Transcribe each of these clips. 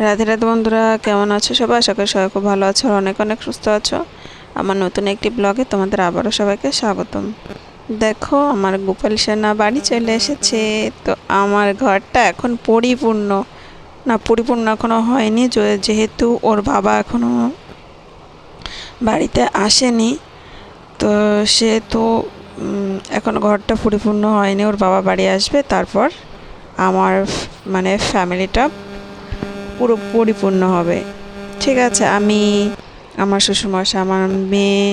রাধে রাধে বন্ধুরা, কেমন আছো সবাই? আশা করি সবাই খুব ভালো আছো আর অনেক অনেক সুস্থ আছো। আমার নতুন একটি ব্লগে তোমাদের আবারও সবাইকে স্বাগতম। দেখো, আমার গোপাল সোনা বাড়ি চলে এসেছে। তো আমার ঘরটা এখন পরিপূর্ণ, না পরিপূর্ণ এখনও হয়নি, যেহেতু ওর বাবা এখনও বাড়িতে আসেনি। তো সেহেতু এখন ঘরটা পরিপূর্ণ হয়নি। ওর বাবা বাড়ি আসবে, তারপর আমার মানে ফ্যামিলিটা পুরো পরিপূর্ণ হবে। ঠিক আছে, আমি, আমার শ্বশুরমশাই, আমার মেয়ে,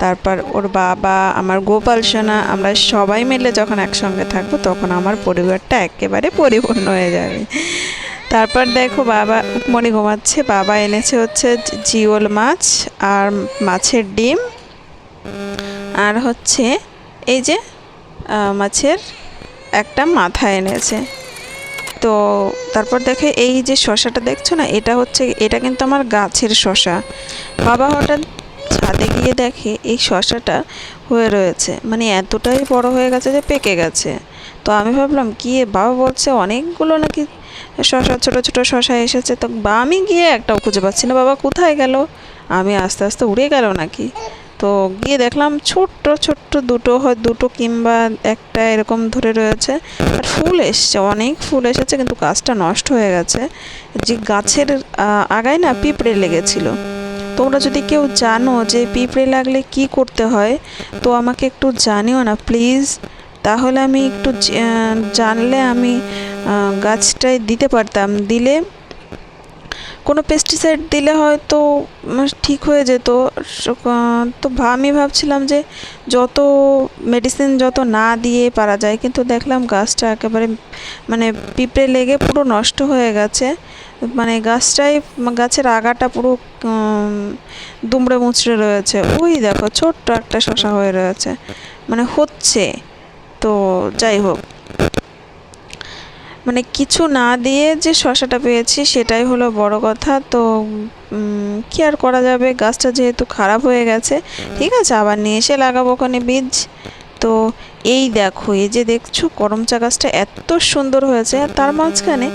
তারপর ওর বাবা, আমার গোপাল সোনা, আমরা সবাই মিলে যখন একসঙ্গে থাকবো তখন আমার পরিবারটা একেবারে পরিপূর্ণ হয়ে যাবে। তারপর দেখো, বাবা উপমনি ঘুমাচ্ছে। বাবা এনেছে হচ্ছে জিওল মাছ আর মাছের ডিম, আর হচ্ছে এই যে মাছের একটা মাথা এনেছে। তো তারপর দেখে এই যে শশাটা দেখছো না, এটা কিন্তু আমার গাছের শশা। বাবা হঠাৎ ছাদে গিয়ে দেখে এই শশাটা হয়ে রয়েছে, মানে এতটাই বড় হয়ে গেছে যে পেকে গেছে। তো আমি ভাবলাম কি, বাবা বলছে অনেকগুলো নাকি শশা, ছোট ছোট শশা এসেছে। তো আমি গিয়ে একটাও খুঁজে পাচ্ছি না, বাবা কোথায় গেল? আমি আস্তে আস্তে উড়ে গেল নাকি। তো গিয়ে দেখলাম ছোট্ট ছোট্ট দুটো কিংবা একটা এরকম ধরে রয়েছে। আর ফুল এসছে, অনেক ফুল এসেছে, কিন্তু গাছটা নষ্ট হয়ে গেছে। যে গাছের আগায় না পিঁপড়ে লেগেছিল। তোমরা যদি কেউ জানো যে পিঁপড়ে লাগলে কি করতে হয়, তো আমাকে একটু জানিও না প্লিজ। তাহলে আমি একটু জানলে আমি গাছটায় দিতে পারতাম। দিলে কোনো পেস্টিসাইড দিলে হয়তো ঠিক হয়ে যেত। তো আমি ভাবছিলাম যে যত মেডিসিন যত না দিয়ে পারা যায়, কিন্তু দেখলাম গাছটা একেবারে মানে পিঁপড়ে লেগে পুরো নষ্ট হয়ে গেছে। মানে গাছের আগাটা পুরো দুমড়ে মুচড়ে রয়েছে। ওই দেখো, ছোট্ট একটা শশা হয়ে রয়েছে, মানে হচ্ছে। তো যাই হোক, মানে কিছু না দিয়ে যে শশাটা পেয়েছি সেটাই হলো বড় কথা। তো কি আর করা যাবে, গাছটা যেহেতু খারাপ হয়ে গেছে, ঠিক আছে, আবার নিয়ে এসে লাগাবো ওখানে বীজ। তো এই দেখো, এই যে দেখছো করমচা গাছটা এত সুন্দর হয়েছে, আর তার মাঝখানে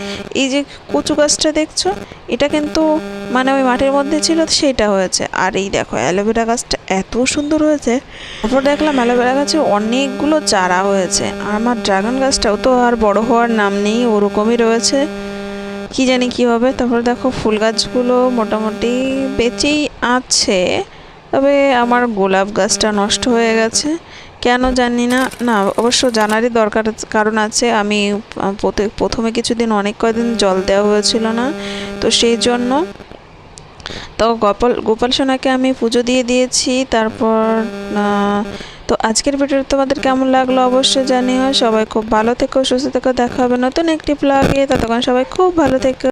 এই যে কচু গাছটা দেখছো, এটা কিন্তু মানে ওই মাটির মধ্যে ছিল, সেটা হয়েছে। আর এই দেখো অ্যালোভেরা গাছটা এত সুন্দর হয়েছে। তারপর দেখলাম অ্যালোভেরা গাছে অনেকগুলো চারা হয়েছে। আর আমার ড্রাগন গাছটাও তো আর বড় হওয়ার নাম নেই, ওরকমই রয়েছে, কি জানি কি হবে। তারপর দেখো ফুল গাছগুলো মোটামুটি বেঁচেই আছে। তবে আমার গোলাপ গাছটা নষ্ট হয়ে গেছে, কেন জানি না। না, অবশ্য জানারই দরকার, কারণ আছে। আমি প্রথমে কিছুদিন অনেক কয়দিন জল দেওয়া হয়েছিল না, তো সেই জন্য। তো গোপাল সোনাকে আমি পুজো দিয়ে দিয়েছি। তারপর তো আজকের ভিডিওটা তোমাদের কেমন লাগলো অবশ্যই জানিও। সবাই খুব ভালো থেকো, সুস্থ থেকো। দেখা হবে নতুন একটি ব্লগে। ততক্ষণ সবাই খুব ভালো থেকো।